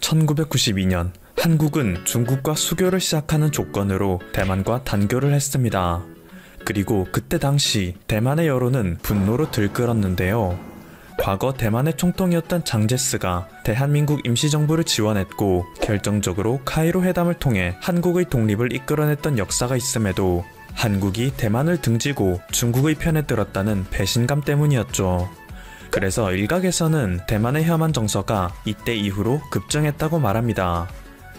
1992년 한국은 중국과 수교를 시작하는 조건으로 대만과 단교를 했습니다. 그리고 그때 당시 대만의 여론은 분노로 들끓었는데요. 과거 대만의 총통이었던 장제스가 대한민국 임시정부를 지원했고 결정적으로 카이로 회담을 통해 한국의 독립을 이끌어냈던 역사가 있음에도 한국이 대만을 등지고 중국의 편에 들었다는 배신감 때문이었죠. 그래서 일각에서는 대만의 혐한 정서가 이때 이후로 급증했다고 말합니다.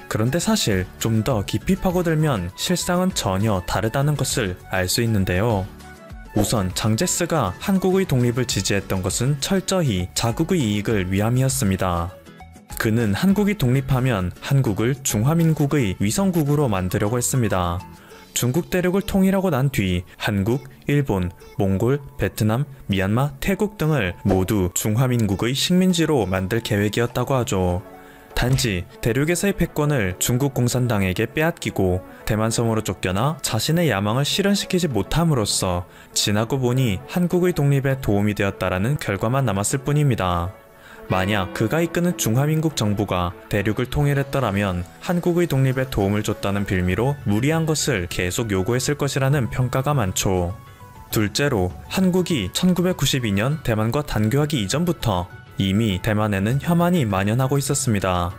그런데 사실 좀 더 깊이 파고들면 실상은 전혀 다르다는 것을 알 수 있는데요. 우선 장제스가 한국의 독립을 지지했던 것은 철저히 자국의 이익을 위함이었습니다. 그는 한국이 독립하면 한국을 중화민국의 위성국으로 만들려고 했습니다. 중국 대륙을 통일하고 난 뒤 한국, 일본, 몽골, 베트남, 미얀마, 태국 등을 모두 중화민국의 식민지로 만들 계획이었다고 하죠. 단지 대륙에서의 패권을 중국 공산당에게 빼앗기고 대만섬으로 쫓겨나 자신의 야망을 실현시키지 못함으로써 지나고 보니 한국의 독립에 도움이 되었다라는 결과만 남았을 뿐입니다. 만약 그가 이끄는 중화민국 정부가 대륙을 통일했더라면 한국의 독립에 도움을 줬다는 빌미로 무리한 것을 계속 요구했을 것이라는 평가가 많죠. 둘째로 한국이 1992년 대만과 단교하기 이전부터 이미 대만에는 혐한이 만연하고 있었습니다.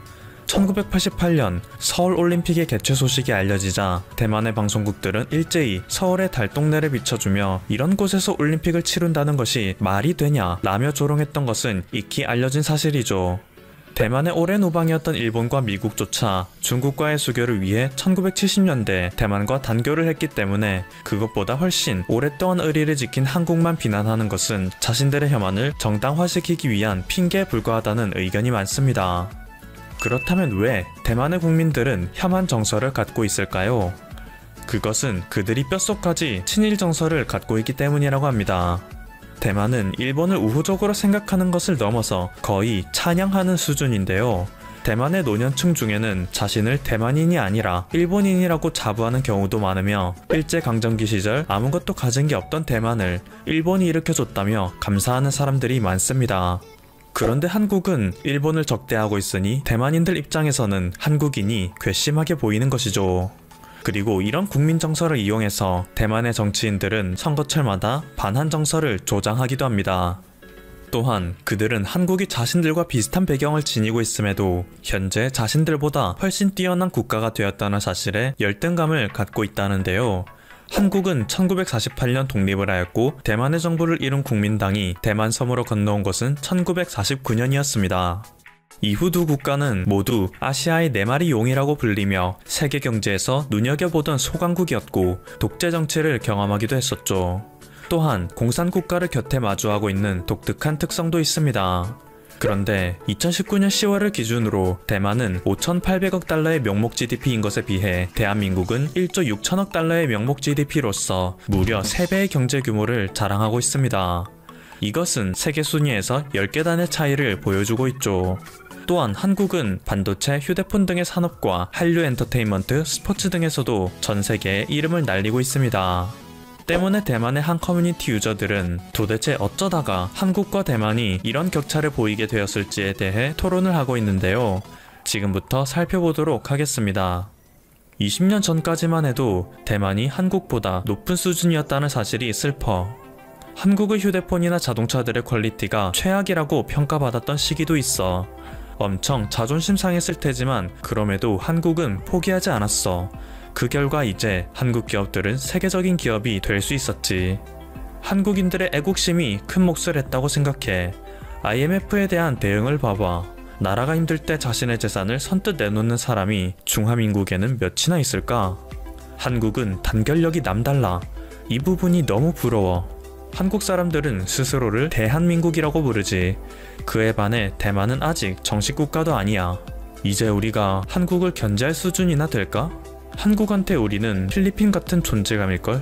1988년 서울올림픽의 개최 소식이 알려지자 대만의 방송국들은 일제히 서울의 달동네를 비춰주며 이런 곳에서 올림픽을 치룬다는 것이 말이 되냐 라며 조롱했던 것은 익히 알려진 사실이죠. 대만의 오랜 우방이었던 일본과 미국조차 중국과의 수교를 위해 1970년대 대만과 단교를 했기 때문에 그것보다 훨씬 오랫동안 의리를 지킨 한국만 비난하는 것은 자신들의 혐한을 정당화시키기 위한 핑계에 불과하다는 의견이 많습니다. 그렇다면 왜 대만의 국민들은 혐한 정서를 갖고 있을까요? 그것은 그들이 뼛속까지 친일 정서를 갖고 있기 때문이라고 합니다. 대만은 일본을 우호적으로 생각하는 것을 넘어서 거의 찬양하는 수준인데요. 대만의 노년층 중에는 자신을 대만인이 아니라 일본인이라고 자부하는 경우도 많으며 일제강점기 시절 아무것도 가진 게 없던 대만을 일본이 일으켜줬다며 감사하는 사람들이 많습니다. 그런데 한국은 일본을 적대하고 있으니 대만인들 입장에서는 한국인이 괘씸하게 보이는 것이죠. 그리고 이런 국민 정서를 이용해서 대만의 정치인들은 선거철마다 반한 정서를 조장하기도 합니다. 또한 그들은 한국이 자신들과 비슷한 배경을 지니고 있음에도 현재 자신들보다 훨씬 뛰어난 국가가 되었다는 사실에 열등감을 갖고 있다는데요. 한국은 1948년 독립을 하였고 대만의 정부를 이룬 국민당이 대만섬으로 건너온 것은 1949년이었습니다. 이후 두 국가는 모두 아시아의 네 마리 용이라고 불리며 세계 경제에서 눈여겨보던 소강국이었고 독재 정치를 경험하기도 했었죠. 또한 공산국가를 곁에 마주하고 있는 독특한 특성도 있습니다. 그런데 2019년 10월을 기준으로 대만은 5,800억 달러의 명목 GDP인 것에 비해 대한민국은 1조 6천억 달러의 명목 GDP로서 무려 3배의 경제 규모를 자랑하고 있습니다. 이것은 세계 순위에서 10계단의 차이를 보여주고 있죠. 또한 한국은 반도체, 휴대폰 등의 산업과 한류 엔터테인먼트, 스포츠 등에서도 전 세계에 이름을 날리고 있습니다. 때문에 대만의 한 커뮤니티 유저들은 도대체 어쩌다가 한국과 대만이 이런 격차를 보이게 되었을지에 대해 토론을 하고 있는데요. 지금부터 살펴보도록 하겠습니다. 20년 전까지만 해도 대만이 한국보다 높은 수준이었다는 사실이 슬퍼. 한국의 휴대폰이나 자동차들의 퀄리티가 최악이라고 평가받았던 시기도 있어. 엄청 자존심 상했을 테지만 그럼에도 한국은 포기하지 않았어. 그 결과 이제 한국 기업들은 세계적인 기업이 될 수 있었지. 한국인들의 애국심이 큰 몫을 했다고 생각해. IMF에 대한 대응을 봐봐. 나라가 힘들 때 자신의 재산을 선뜻 내놓는 사람이 중화민국에는 몇이나 있을까? 한국은 단결력이 남달라. 이 부분이 너무 부러워. 한국 사람들은 스스로를 대한민국이라고 부르지. 그에 반해 대만은 아직 정식 국가도 아니야. 이제 우리가 한국을 견제할 수준이나 될까? 한국한테 우리는 필리핀 같은 존재감일걸?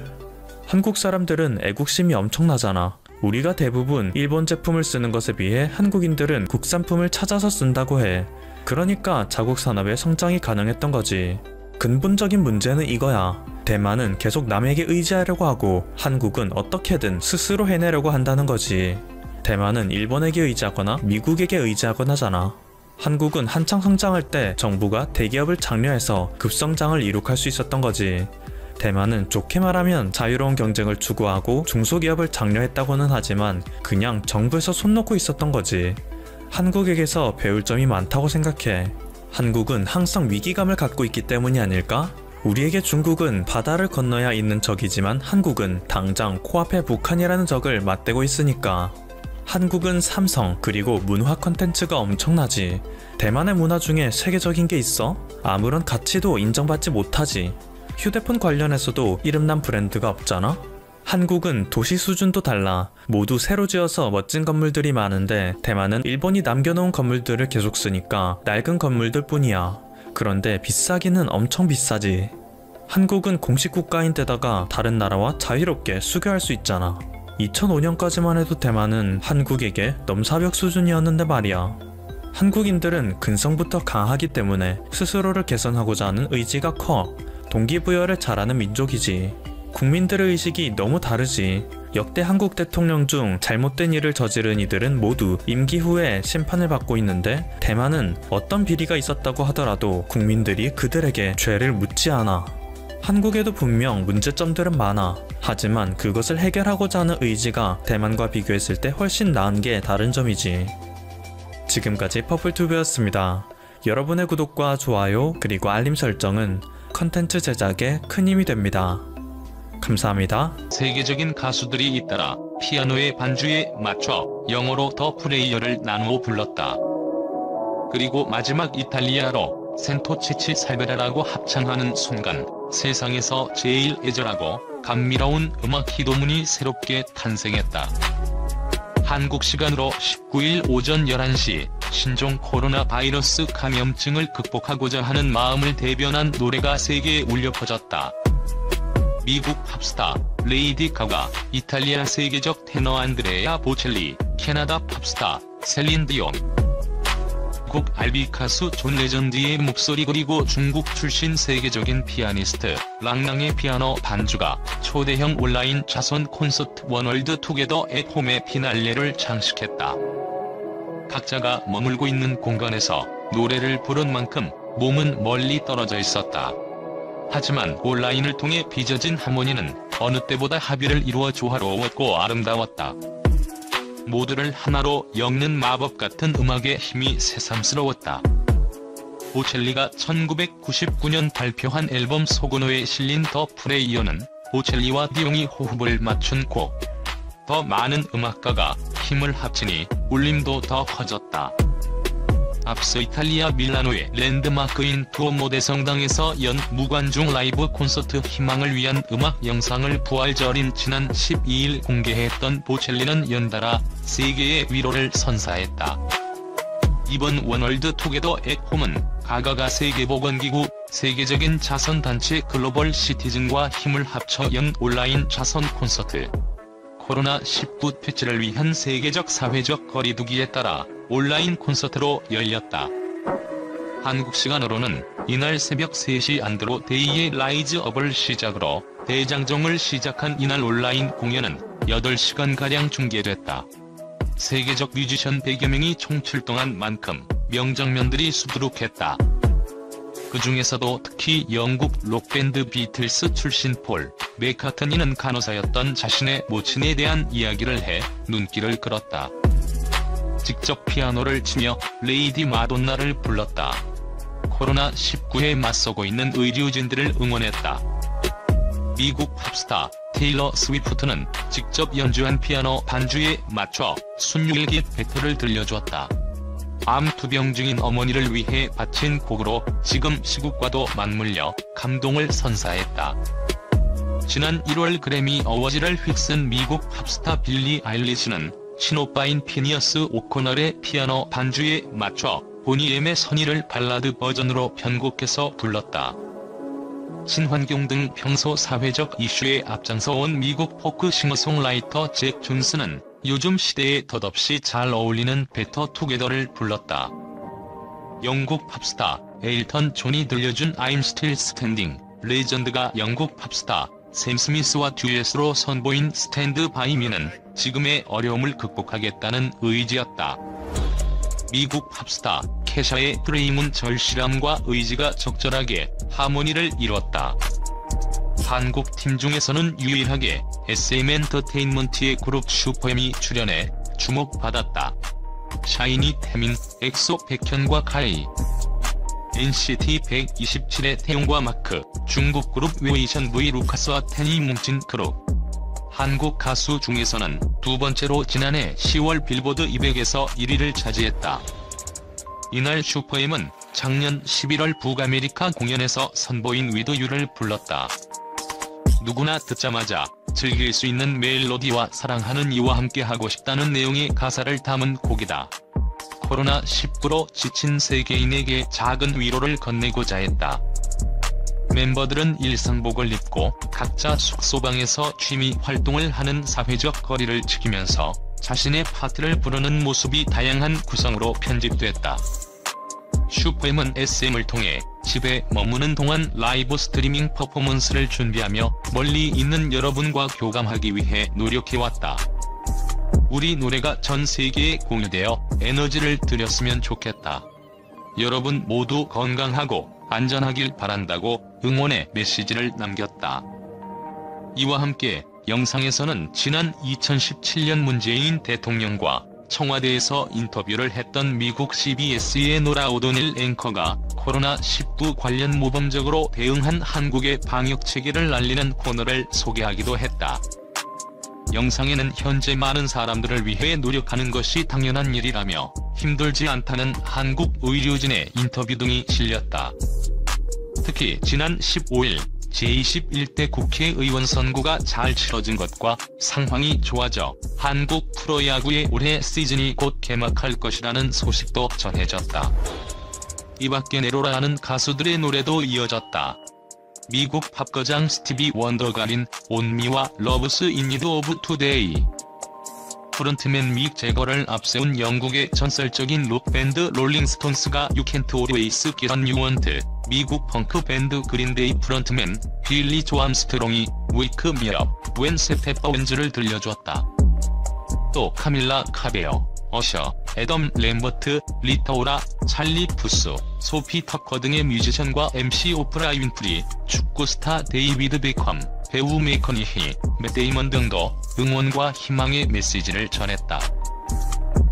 한국 사람들은 애국심이 엄청나잖아. 우리가 대부분 일본 제품을 쓰는 것에 비해 한국인들은 국산품을 찾아서 쓴다고 해. 그러니까 자국 산업의 성장이 가능했던 거지. 근본적인 문제는 이거야. 대만은 계속 남에게 의지하려고 하고 한국은 어떻게든 스스로 해내려고 한다는 거지. 대만은 일본에게 의지하거나 미국에게 의지하거나 하잖아. 한국은 한창 성장할 때 정부가 대기업을 장려해서 급성장을 이룩할 수 있었던 거지. 대만은 좋게 말하면 자유로운 경쟁을 추구하고 중소기업을 장려했다고는 하지만 그냥 정부에서 손 놓고 있었던 거지. 한국에게서 배울 점이 많다고 생각해. 한국은 항상 위기감을 갖고 있기 때문이 아닐까? 우리에게 중국은 바다를 건너야 있는 적이지만 한국은 당장 코앞에 북한이라는 적을 맞대고 있으니까. 한국은 삼성 그리고 문화 콘텐츠가 엄청나지. 대만의 문화 중에 세계적인 게 있어? 아무런 가치도 인정받지 못하지. 휴대폰 관련해서도 이름난 브랜드가 없잖아? 한국은 도시 수준도 달라. 모두 새로 지어서 멋진 건물들이 많은데 대만은 일본이 남겨놓은 건물들을 계속 쓰니까 낡은 건물들 뿐이야. 그런데 비싸기는 엄청 비싸지. 한국은 공식 국가인데다가 다른 나라와 자유롭게 수교할 수 있잖아. 2005년까지만 해도 대만은 한국에게 넘사벽 수준이었는데 말이야. 한국인들은 근성부터 강하기 때문에 스스로를 개선하고자 하는 의지가 커. 동기부여를 잘하는 민족이지. 국민들의 의식이 너무 다르지. 역대 한국 대통령 중 잘못된 일을 저지른 이들은 모두 임기 후에 심판을 받고 있는데 대만은 어떤 비리가 있었다고 하더라도 국민들이 그들에게 죄를 묻지 않아. 한국에도 분명 문제점들은 많아. 하지만 그것을 해결하고자 하는 의지가 대만과 비교했을 때 훨씬 나은 게 다른 점이지. 지금까지 퍼플튜브였습니다. 여러분의 구독과 좋아요 그리고 알림 설정은 컨텐츠 제작에 큰 힘이 됩니다. 감사합니다. 세계적인 가수들이 잇따라 피아노의 반주에 맞춰 영어로 더 플레이어를 나누어 불렀다. 그리고 마지막 이탈리아로 센토 치치 살베라라고 합창하는 순간 세상에서 제일 애절하고 감미로운 음악 희도문이 새롭게 탄생했다. 한국 시간으로 19일 오전 11시 신종 코로나 바이러스 감염증을 극복하고자 하는 마음을 대변한 노래가 세계에 울려 퍼졌다. 미국 팝스타 레이디 가가, 이탈리아 세계적 테너 안드레아 보첼리, 캐나다 팝스타 셀린 디온, 미국 R&B 가수 존 레전드의 목소리 그리고 중국 출신 세계적인 피아니스트 랑랑의 피아노 반주가 초대형 온라인 자선 콘서트 원월드 투게더 앳 홈의 피날레를 장식했다. 각자가 머물고 있는 공간에서 노래를 부른 만큼 몸은 멀리 떨어져 있었다. 하지만 온라인을 통해 빚어진 하모니는 어느 때보다 합의를 이루어 조화로웠고 아름다웠다. 모두를 하나로 엮는 마법 같은 음악의 힘이 새삼스러웠다. 보첼리가 1999년 발표한 앨범 소고노에 실린 더 플레이어는 보첼리와 디옹이 호흡을 맞춘 곡. 더 많은 음악가가 힘을 합치니 울림도 더 커졌다. 앞서 이탈리아 밀라노의 랜드마크인 두오모 대성당에서 연 무관중 라이브 콘서트 희망을 위한 음악 영상을 부활절인 지난 12일 공개했던 보첼리는 연달아 세계의 위로를 선사했다. 이번 원월드 투게더 앳 홈은 가가가 세계보건기구, 세계적인 자선단체 글로벌 시티즌과 힘을 합쳐 연 온라인 자선 콘서트. 코로나19 퇴치를 위한 세계적 사회적 거리두기에 따라 온라인 콘서트로 열렸다. 한국 시간으로는 이날 새벽 3시 안드로 데이의 라이즈 업을 시작으로 대장정을 시작한 이날 온라인 공연은 8시간가량 중계됐다. 세계적 뮤지션 100여 명이 총출동한 만큼 명장면들이 수두룩했다. 그 중에서도 특히 영국 록밴드 비틀스 출신 폴 맥카트니는 간호사였던 자신의 모친에 대한 이야기를 해 눈길을 끌었다. 직접 피아노를 치며 레이디 마돈나를 불렀다. 코로나19에 맞서고 있는 의료진들을 응원했다. 미국 팝스타 테일러 스위프트는 직접 연주한 피아노 반주에 맞춰 순유일기 배틀을 들려주었다. 암 투병 중인 어머니를 위해 바친 곡으로 지금 시국과도 맞물려 감동을 선사했다. 지난 1월 그래미 어워즈를 휩쓴 미국 팝스타 빌리 아일리시는 친오빠인 피니어스 오코널의 피아노 반주에 맞춰 보니 M의 선의를 발라드 버전으로 편곡해서 불렀다. 친환경 등 평소 사회적 이슈에 앞장서온 미국 포크 싱어송라이터 잭 존스는 요즘 시대에 덧없이 잘 어울리는 베터 투게더를 불렀다. 영국 팝스타 에일턴 존이 들려준 I'm Still Standing, 레전드가 영국 팝스타 샘 스미스와 듀엣으로 선보인 스탠드 바이 미는 지금의 어려움을 극복하겠다는 의지였다. 미국 팝스타 케샤의 드림은 절실함과 의지가 적절하게 하모니를 이뤘다. 한국 팀 중에서는 유일하게 SM엔터테인먼트의 그룹 슈퍼엠이 출연해 주목받았다. 샤이니 태민, 엑소 백현과 카이, NCT 127의 태용과 마크, 중국 그룹 웨이션 V 루카스와 텐이 뭉친 그룹. 한국 가수 중에서는 두 번째로 지난해 10월 빌보드 200에서 1위를 차지했다. 이날 슈퍼엠은 작년 11월 북아메리카 공연에서 선보인 With You를 불렀다. 누구나 듣자마자 즐길 수 있는 멜로디와 사랑하는 이와 함께 하고 싶다는 내용의 가사를 담은 곡이다. 코로나19로 지친 세계인에게 작은 위로를 건네고자 했다. 멤버들은 일상복을 입고 각자 숙소방에서 취미 활동을 하는 사회적 거리를 지키면서 자신의 파트를 부르는 모습이 다양한 구성으로 편집됐다. 슈퍼엠은 SM을 통해 집에 머무는 동안 라이브 스트리밍 퍼포먼스를 준비하며 멀리 있는 여러분과 교감하기 위해 노력해왔다. 우리 노래가 전 세계에 공유되어 에너지를 드렸으면 좋겠다. 여러분 모두 건강하고 안전하길 바란다고 응원의 메시지를 남겼다. 이와 함께 영상에서는 지난 2017년 문재인 대통령과 청와대에서 인터뷰를 했던 미국 CBS의 노라 오도닐 앵커가 코로나19 관련 모범적으로 대응한 한국의 방역 체계를 알리는 코너를 소개하기도 했다. 영상에는 현재 많은 사람들을 위해 노력하는 것이 당연한 일이라며 힘들지 않다는 한국 의료진의 인터뷰 등이 실렸다. 특히 지난 15일 제21대 국회의원 선거가 잘 치러진 것과 상황이 좋아져 한국 프로야구의 올해 시즌이 곧 개막할 것이라는 소식도 전해졌다. 이밖에 네로라는 가수들의 노래도 이어졌다. 미국 팝거장 스티비 원더가 린 온미와 러브스 인 니드 오브 투데이, 프론트맨 믹 제거를 앞세운 영국의 전설적인 록밴드 롤링스톤스가 You Can't Always Get What You Want, 미국 펑크 밴드 그린데이 프론트맨 빌리 조 암스트롱이 Wake Me Up When September Ends 를 들려줬다. 또 카밀라 카베어, 어셔, 애덤 램버트, 리타 오라, 찰리 푸스, 소피 터커 등의 뮤지션과 MC 오프라 윈프리, 축구 스타 데이비드 베컴, 배우 맥커니히, 맷 데이먼 등도 응원과 희망의 메시지를 전했다.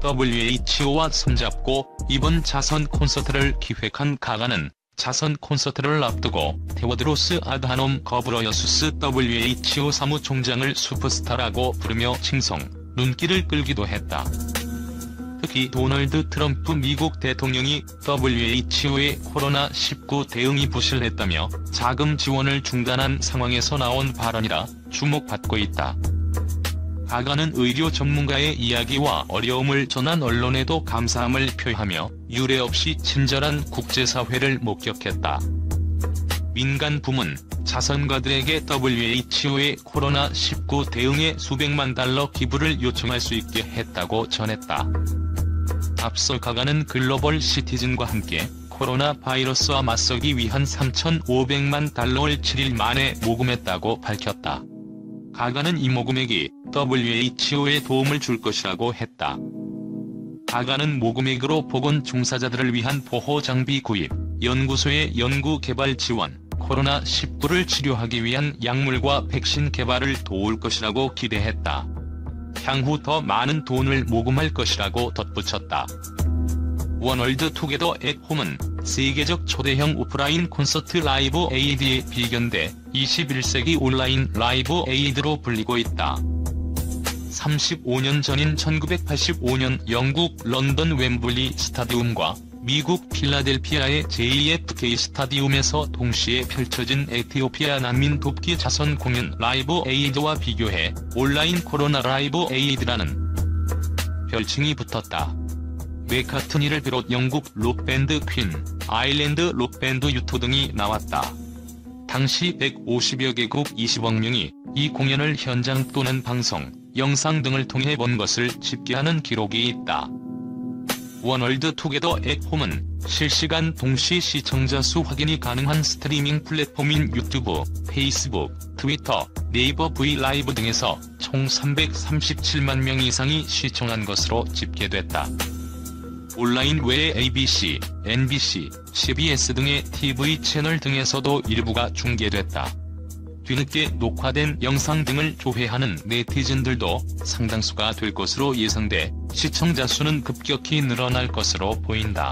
WHO와 손잡고 이번 자선 콘서트를 기획한 가가는 자선 콘서트를 앞두고 테워드로스 아드하놈 거브러여수스 WHO 사무총장을 슈퍼스타라고 부르며 칭송, 눈길을 끌기도 했다. 특히 도널드 트럼프 미국 대통령이 WHO의 코로나19 대응이 부실했다며 자금 지원을 중단한 상황에서 나온 발언이라 주목받고 있다. 가가는 의료 전문가의 이야기와 어려움을 전한 언론에도 감사함을 표하며 유례없이 친절한 국제사회를 목격했다. 민간 부문, 자선가들에게 WHO의 코로나19 대응에 수백만 달러 기부를 요청할 수 있게 했다고 전했다. 앞서 가가는 글로벌 시티즌과 함께 코로나 바이러스와 맞서기 위한 3,500만 달러를 7일 만에 모금했다고 밝혔다. 가가는 이 모금액이 WHO에 도움을 줄 것이라고 했다. 가가는 모금액으로 보건 종사자들을 위한 보호 장비 구입, 연구소의 연구 개발 지원, 코로나19를 치료하기 위한 약물과 백신 개발을 도울 것이라고 기대했다. 향후 더 많은 돈을 모금할 것이라고 덧붙였다. 원월드 투게더 앳 홈은 세계적 초대형 오프라인 콘서트 라이브 에이드의 비견대 21세기 온라인 라이브 에이드로 불리고 있다. 35년 전인 1985년 영국 런던 웸블리 스타디움과 미국 필라델피아의 JFK 스타디움에서 동시에 펼쳐진 에티오피아 난민 돕기 자선 공연 라이브 에이드와 비교해 온라인 코로나 라이브 에이드라는 별칭이 붙었다. 맥카트니를 비롯 영국 록밴드 퀸, 아일랜드 록밴드 유토 등이 나왔다. 당시 150여 개국 20억 명이 이 공연을 현장 또는 방송, 영상 등을 통해 본 것을 집계하는 기록이 있다. 원월드 투게더 앳 홈은 실시간 동시 시청자 수 확인이 가능한 스트리밍 플랫폼인 유튜브, 페이스북, 트위터, 네이버 브이라이브 등에서 총 337만 명 이상이 시청한 것으로 집계됐다. 온라인 외에 ABC, NBC, CBS 등의 TV 채널 등에서도 일부가 중계됐다. 뒤늦게 녹화된 영상 등을 조회하는 네티즌들도 상당수가 될 것으로 예상돼 시청자 수는 급격히 늘어날 것으로 보인다.